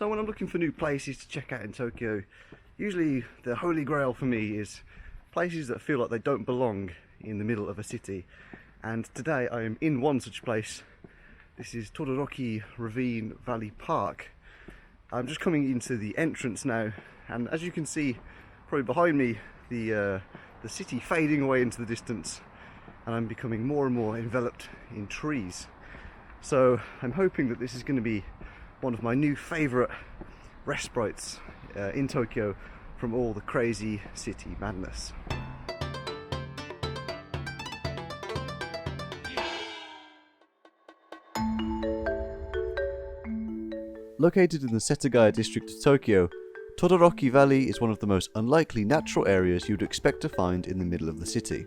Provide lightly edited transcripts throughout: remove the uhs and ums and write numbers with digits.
So when I'm looking for new places to check out in Tokyo, usually the holy grail for me is places that feel like they don't belong in the middle of a city. And today I am in one such place. This is Todoroki Ravine Valley Park. I'm just coming into the entrance now, and as you can see probably behind me, the city fading away into the distance, and I'm becoming more and more enveloped in trees. So I'm hoping that this is going to be one of my new favourite respites in Tokyo from all the crazy city madness. Located in the Setagaya district of Tokyo, Todoroki Valley is one of the most unlikely natural areas you'd expect to find in the middle of the city.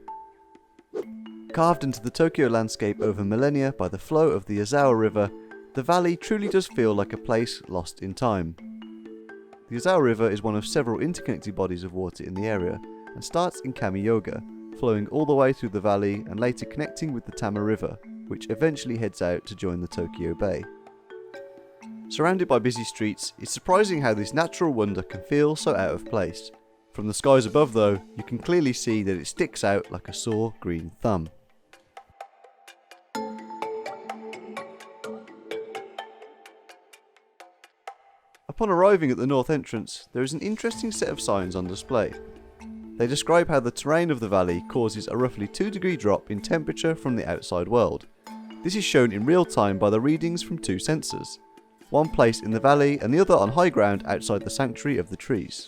Carved into the Tokyo landscape over millennia by the flow of the Yazawa River, the valley truly does feel like a place lost in time. The Yazawa River is one of several interconnected bodies of water in the area and starts in Kamiyoga, flowing all the way through the valley and later connecting with the Tama River, which eventually heads out to join the Tokyo Bay. Surrounded by busy streets, it's surprising how this natural wonder can feel so out of place. From the skies above though, you can clearly see that it sticks out like a sore green thumb. Upon arriving at the north entrance, there is an interesting set of signs on display. They describe how the terrain of the valley causes a roughly 2-degree drop in temperature from the outside world. This is shown in real time by the readings from two sensors, one placed in the valley and the other on high ground outside the sanctuary of the trees.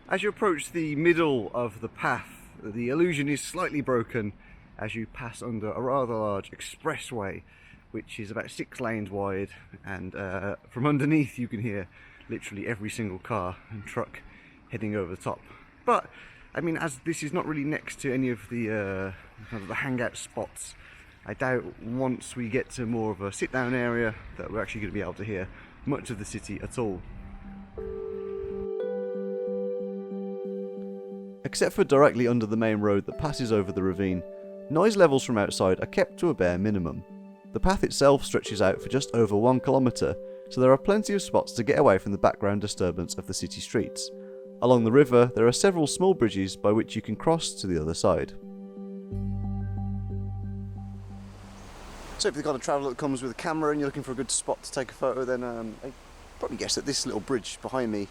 As you approach the middle of the path, the illusion is slightly broken as you pass under a rather large expressway, which is about 6 lanes wide, and from underneath you can hear literally every single car and truck heading over the top. But I mean, as this is not really next to any of the hangout spots, I doubt once we get to more of a sit-down area that we're actually going to be able to hear much of the city at all. Except for directly under the main road that passes over the ravine, noise levels from outside are kept to a bare minimum. The path itself stretches out for just over 1 kilometre, so there are plenty of spots to get away from the background disturbance of the city streets. Along the river, there are several small bridges by which you can cross to the other side. So if you've got a traveller that comes with a camera and you're looking for a good spot to take a photo, then I probably guess that this little bridge behind me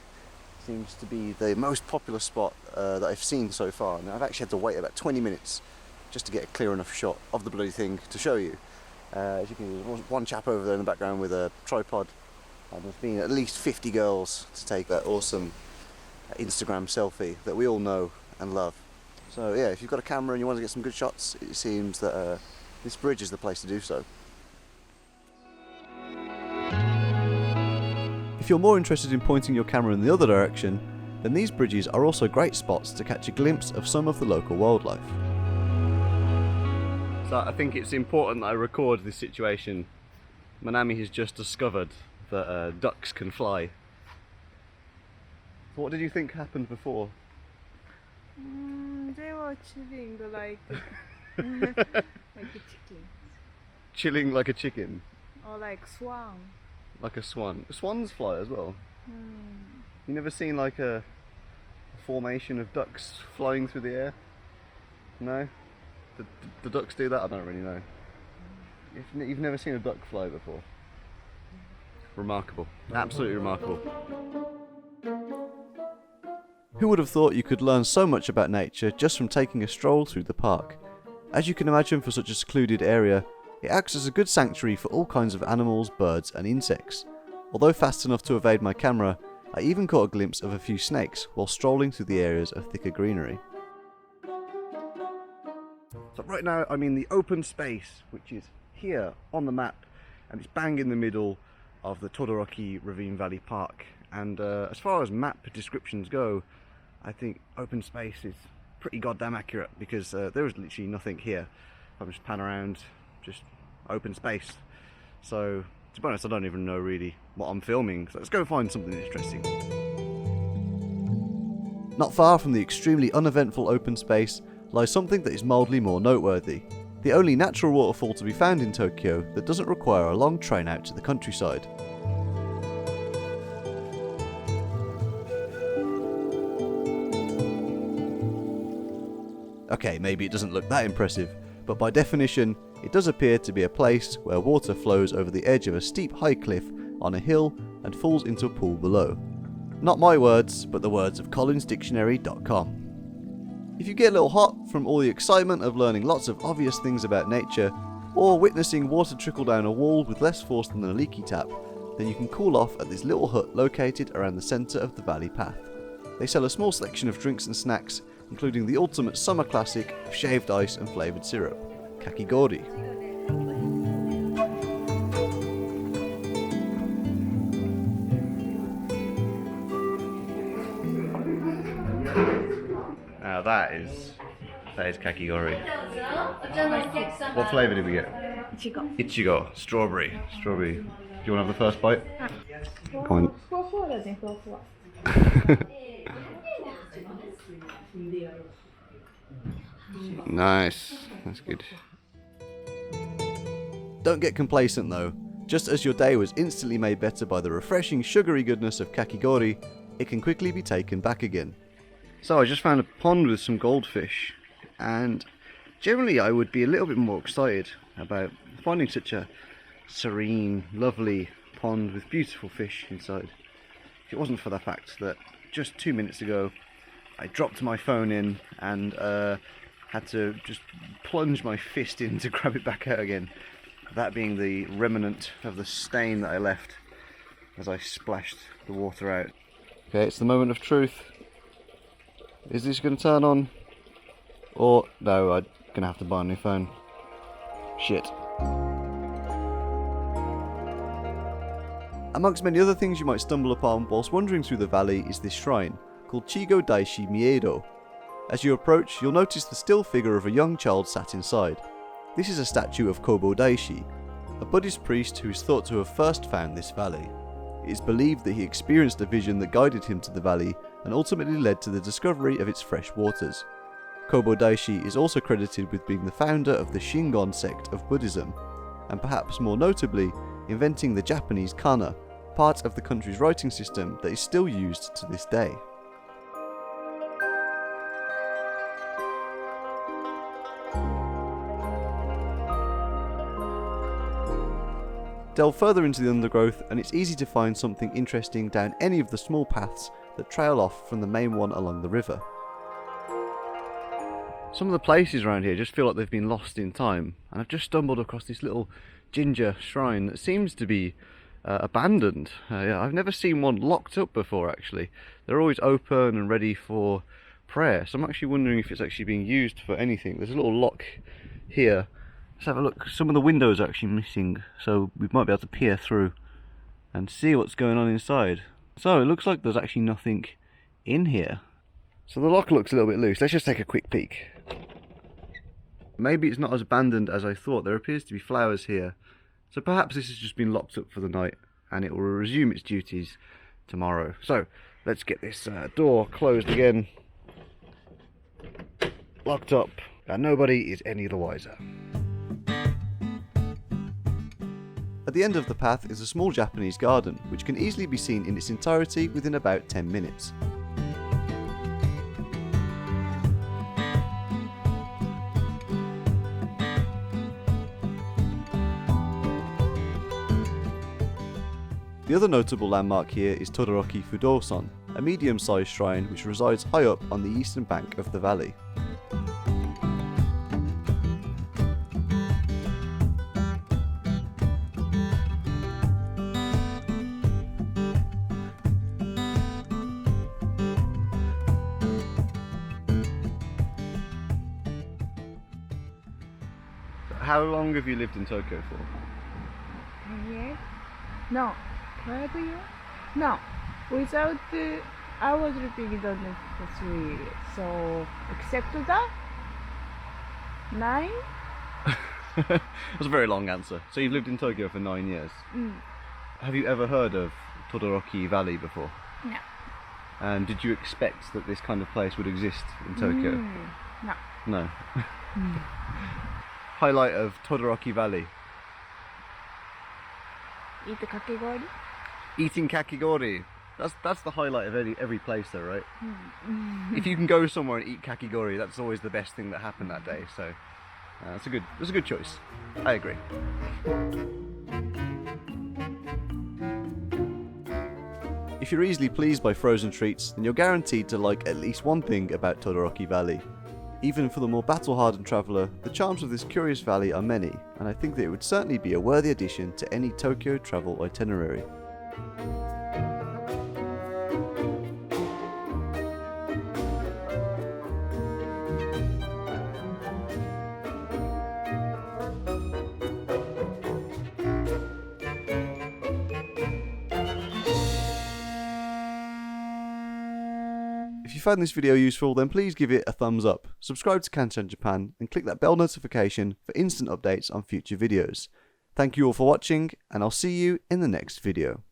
seems to be the most popular spot that I've seen so far. Now, I've actually had to wait about 20 minutes just to get a clear enough shot of the bloody thing to show you. As you can see, there's one chap over there in the background with a tripod, and there's been at least 50 girls to take that awesome Instagram selfie that we all know and love. So yeah, if you've got a camera and you want to get some good shots, it seems that this bridge is the place to do so. If you're more interested in pointing your camera in the other direction, then these bridges are also great spots to catch a glimpse of some of the local wildlife. So I think it's important that I record this situation. Manami has just discovered that ducks can fly. What did you think happened before? They were chilling like like a chicken. Chilling like a chicken? Or like swan. Like a swan. Swans fly as well? You never seen like a formation of ducks flying through the air? No? The ducks do that? I don't really know. You've never seen a duck fly before? Remarkable. Absolutely remarkable. Who would have thought you could learn so much about nature just from taking a stroll through the park? As you can imagine, for such a secluded area, it acts as a good sanctuary for all kinds of animals, birds and insects. Although fast enough to evade my camera, I even caught a glimpse of a few snakes while strolling through the areas of thicker greenery. So right now I'm in the open space, which is here on the map, and it's bang in the middle of the Todoroki Ravine Valley Park. And as far as map descriptions go, I think open space is pretty goddamn accurate, because there is literally nothing here. If I just pan around, just open space. So to be honest, I don't even know really what I'm filming, so let's go find something interesting. Not far from the extremely uneventful open space lies something that is mildly more noteworthy. the only natural waterfall to be found in Tokyo that doesn't require a long train out to the countryside. Okay, maybe it doesn't look that impressive, but by definition, it does appear to be a place where water flows over the edge of a steep high cliff on a hill and falls into a pool below. Not my words, but the words of collinsdictionary.com. If you get a little hot from all the excitement of learning lots of obvious things about nature, or witnessing water trickle down a wall with less force than a leaky tap, then you can cool off at this little hut located around the centre of the valley path. They sell a small selection of drinks and snacks, including the ultimate summer classic of shaved ice and flavoured syrup, kakigori. Now that is kakigori. What flavour did we get? Ichigo. Ichigo, strawberry. Do you want to have the first bite? Come on. Nice, that's good. Don't get complacent though. Just as your day was instantly made better by the refreshing sugary goodness of kakigori, it can quickly be taken back again. So I just found a pond with some goldfish, and generally I would be a little bit more excited about finding such a serene, lovely pond with beautiful fish inside, if it wasn't for the fact that just 2 minutes ago I dropped my phone in and had to just plunge my fist in to grab it back out again. That being the remnant of the stain that I left as I splashed the water out. Okay, it's the moment of truth. Is this going to turn on? Or, no, I'm going to have to buy a new phone. Shit. Amongst many other things you might stumble upon whilst wandering through the valley is this shrine, called Chigo Daishi Miedo. As you approach, you'll notice the still figure of a young child sat inside. This is a statue of Kobo Daishi, a Buddhist priest who is thought to have first found this valley. It is believed that he experienced a vision that guided him to the valley and ultimately led to the discovery of its fresh waters. Kobo Daishi is also credited with being the founder of the Shingon sect of Buddhism, and perhaps more notably, inventing the Japanese kana, part of the country's writing system that is still used to this day. Delve further into the undergrowth and it's easy to find something interesting down any of the small paths that trail off from the main one along the river. Some of the places around here just feel like they've been lost in time, and I've just stumbled across this little ginger shrine that seems to be abandoned. I've never seen one locked up before actually. They're always open and ready for prayer, so I'm actually wondering if it's actually being used for anything. There's a little lock here. Let's have a look. Some of the windows are actually missing, so we might be able to peer through and see what's going on inside. So it looks like there's actually nothing in here. So the lock looks a little bit loose. Let's just take a quick peek. Maybe it's not as abandoned as I thought. There appears to be flowers here. So perhaps this has just been locked up for the night and it will resume its duties tomorrow. So let's get this door closed again. Locked up, and nobody is any the wiser. At the end of the path is a small Japanese garden, which can easily be seen in its entirety within about 10 minutes. The other notable landmark here is Todoroki Food, a medium-sized shrine which resides high up on the eastern bank of the valley. How long have you lived in Tokyo for? 10 years? No, 12 years? No, without I was living in London for 3 years. So, except that, 9? That's a very long answer. So you've lived in Tokyo for 9 years? Have you ever heard of Todoroki Valley before? No. And did you expect that this kind of place would exist in Tokyo? No. No. highlight of Todoroki Valley? Eat the kakigori? Eating kakigori. That's the highlight of every place though, right? If you can go somewhere and eat kakigori, that's always the best thing that happened that day. So that's a good choice. I agree. If you're easily pleased by frozen treats, then you're guaranteed to like at least one thing about Todoroki Valley. Even for the more battle-hardened traveller, the charms of this curious valley are many, and I think that it would certainly be a worthy addition to any Tokyo travel itinerary. If you found this video useful, then please give it a thumbs up, subscribe to Kantan Japan, and click that bell notification for instant updates on future videos. Thank you all for watching, and I'll see you in the next video.